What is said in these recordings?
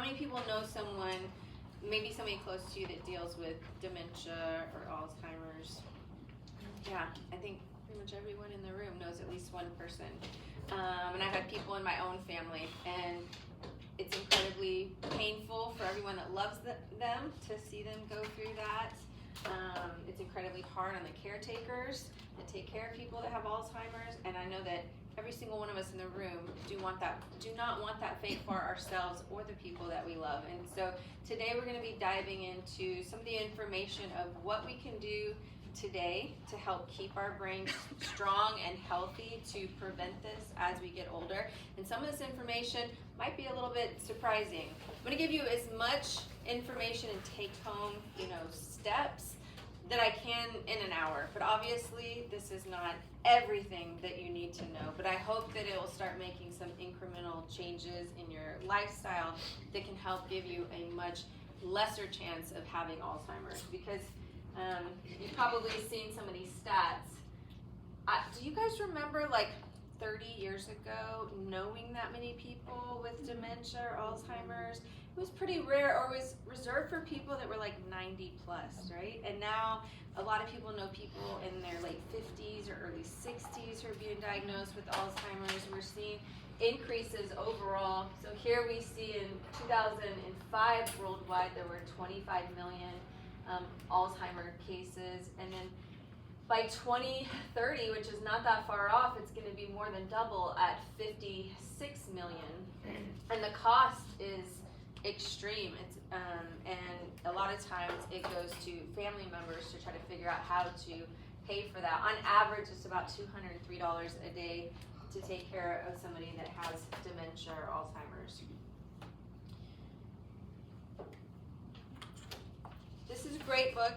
many people know someone, maybe somebody close to you, that deals with dementia or Alzheimer's? Yeah, I think pretty much everyone in the room knows at least one person. And I've had people in my own family, and it's incredibly painful for everyone that loves them to see them go through that. It's incredibly hard on the caretakers that take care of people that have Alzheimer's, and I know that every single one of us in the room do not want that fate for ourselves or the people that we love. And so today we're going to be diving into some of the information of what we can do today to help keep our brains strong and healthy to prevent this as we get older. And some of this information might be a little bit surprising. I'm going to give you as much information and take home, steps that I can in an hour. But obviously this is not everything that you need to know, but I hope that it will start making some incremental changes in your lifestyle that can help give you a much lesser chance of having Alzheimer's, because you've probably seen some of these stats. Do you guys remember 30 years ago knowing that many people with dementia or Alzheimer's? It was pretty rare, or it was reserved for people that were 90 plus, right? And now a lot of people know people in their late 50s or early 60s who are being diagnosed with Alzheimer's. We're seeing increases overall. So here we see in 2005 worldwide there were 25 million Alzheimer cases, and then by 2030, which is not that far off, it's going to be more than double at 56 million. And the cost is extreme. It's and a lot of times it goes to family members to try to figure out how to pay for that. On average, it's about $203 a day to take care of somebody that has dementia or Alzheimer's. This is a great book.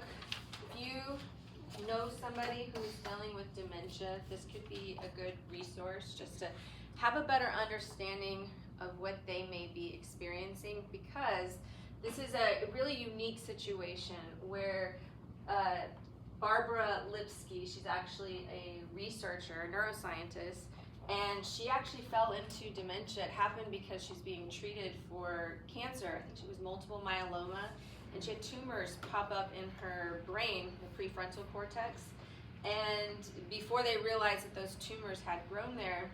If you know somebody who's dealing with dementia, this could be a good resource just to have a better understanding of what they may be experiencing, because this is a really unique situation where Barbara Lipsky, she's actually a researcher, a neuroscientist, and she actually fell into dementia. It happened because she's being treated for cancer. I think she was multiple myeloma, and she had tumors pop up in her brain, the prefrontal cortex. And before they realized that those tumors had grown there,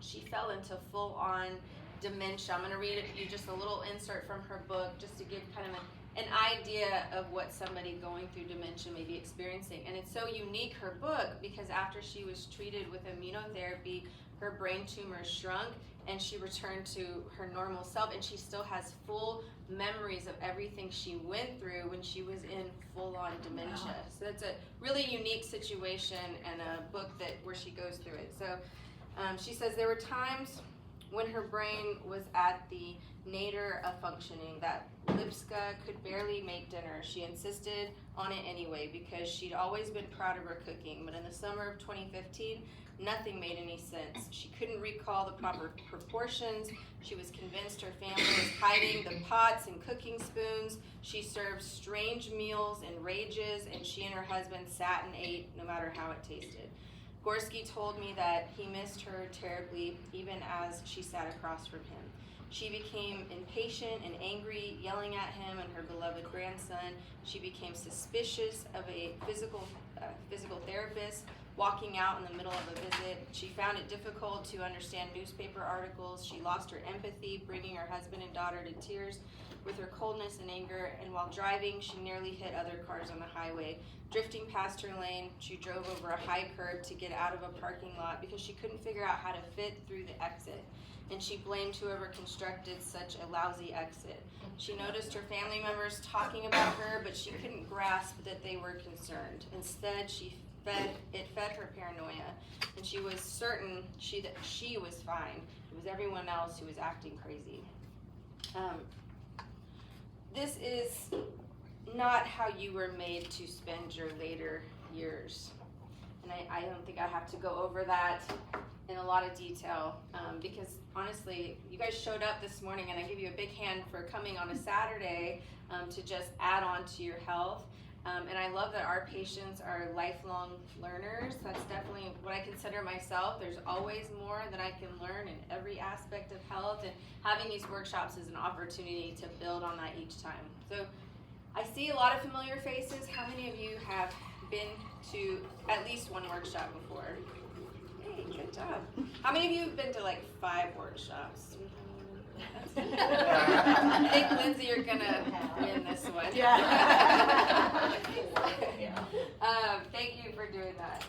she fell into full-on dementia. I'm going to read you just a little insert from her book just to give kind of an idea of what somebody going through dementia may be experiencing. And it's so unique, her book, because after she was treated with immunotherapy, her brain tumor shrunk and she returned to her normal self, and she still has full memories of everything she went through when she was in full-on dementia. Wow. So that's a really unique situation, and a book where she goes through it. So she says there were times when her brain was at the nadir of functioning, that Lipska could barely make dinner. She insisted on it anyway because she'd always been proud of her cooking. But in the summer of 2015, nothing made any sense. She couldn't recall the proper proportions. She was convinced her family was hiding the pots and cooking spoons. She served strange meals in rages, and she and her husband sat and ate no matter how it tasted. Gorski told me that he missed her terribly, even as she sat across from him. She became impatient and angry, yelling at him and her beloved grandson. She became suspicious of a physical therapist walking out in the middle of a visit. She found it difficult to understand newspaper articles. She lost her empathy, bringing her husband and daughter to tears with her coldness and anger. And while driving, she nearly hit other cars on the highway. Drifting past her lane, she drove over a high curb to get out of a parking lot because she couldn't figure out how to fit through the exit. And she blamed whoever constructed such a lousy exit. She noticed her family members talking about her, but she couldn't grasp that they were concerned. Instead, it fed her paranoia, and she was certain that she was fine. It was everyone else who was acting crazy. This is not how you were made to spend your later years. And I don't think I have to go over that in a lot of detail, because honestly, you guys showed up this morning, and I give you a big hand for coming on a Saturday to just add on to your health. And I love that our patients are lifelong learners. That's definitely what I consider myself. There's always more that I can learn in every aspect of health, and having these workshops is an opportunity to build on that each time. So I see a lot of familiar faces. How many of you have been to at least one workshop before? Hey, good job. How many of you have been to like 5 workshops? I think, Lindsay, you're gonna win this one. Yeah. Thank you for doing that.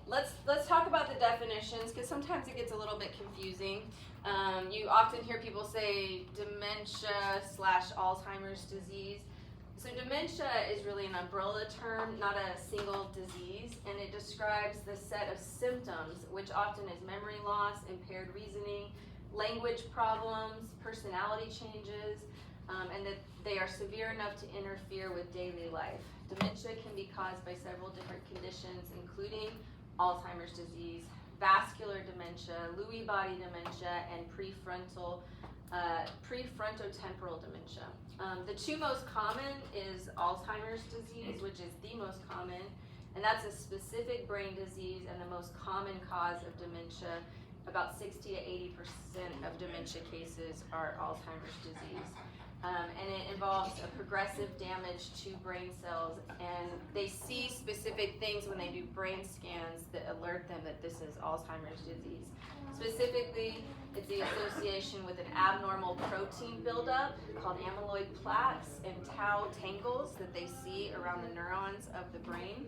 Let's talk about the definitions, because sometimes it gets a little bit confusing. You often hear people say dementia / Alzheimer's disease. So dementia is really an umbrella term, not a single disease, and it describes the set of symptoms, which often is memory loss, impaired reasoning, language problems, personality changes, and that they are severe enough to interfere with daily life. Dementia can be caused by several different conditions, including Alzheimer's disease, vascular dementia, Lewy body dementia, and prefrontotemporal dementia. The 2 most common is Alzheimer's disease, which is the most common, and that's a specific brain disease and the most common cause of dementia. About 60 to 80% of dementia cases are Alzheimer's disease. And it involves a progressive damage to brain cells, and they see specific things when they do brain scans that alert them that this is Alzheimer's disease. Specifically, it's the association with an abnormal protein buildup called amyloid plaques and tau tangles that they see around the neurons of the brain.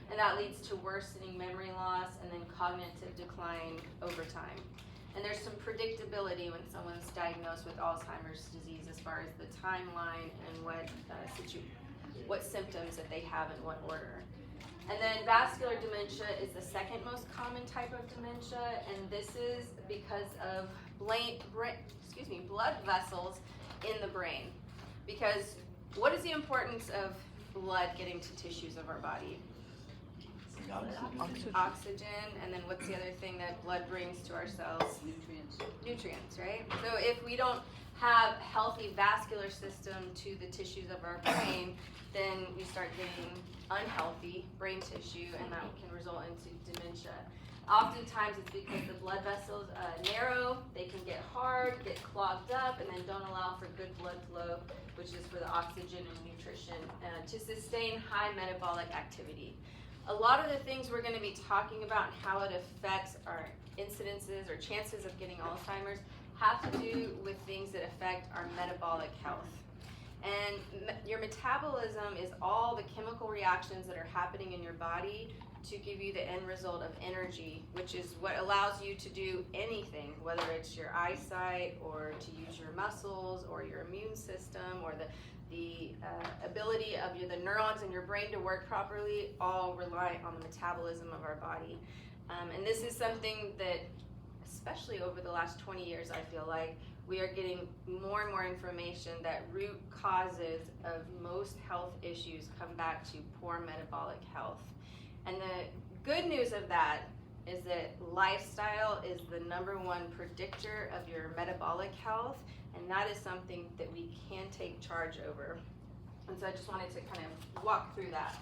And that leads to worsening memory loss and then cognitive decline over time. And there's some predictability when someone's diagnosed with Alzheimer's disease as far as the timeline and what symptoms that they have in what order. And then vascular dementia is the second most common type of dementia, and this is because of blood vessels in the brain. Because what is the importance of blood getting to tissues of our body? Oxygen, and then what's the other thing that blood brings to our cells? Nutrients, right? So if we don't have healthy vascular system to the tissues of our brain, then we start getting unhealthy brain tissue, and that can result into dementia. Oftentimes it's because the blood vessels narrow, they can get hard, get clogged up, and then don't allow for good blood flow, which is for the oxygen and nutrition to sustain high metabolic activity. A lot of the things we're going to be talking about and how it affects our incidences or chances of getting Alzheimer's have to do with things that affect our metabolic health. And your metabolism is all the chemical reactions that are happening in your body to give you the end result of energy, which is what allows you to do anything, whether it's your eyesight or to use your muscles or your immune system or the ability of the neurons in your brain to work properly, all rely on the metabolism of our body. And this is something that, especially over the last 20 years, I feel like we are getting more and more information that root causes of most health issues come back to poor metabolic health. And the good news of that is that lifestyle is the #1 predictor of your metabolic health, and that is something that we can take charge over. And so I just wanted to kind of walk through that.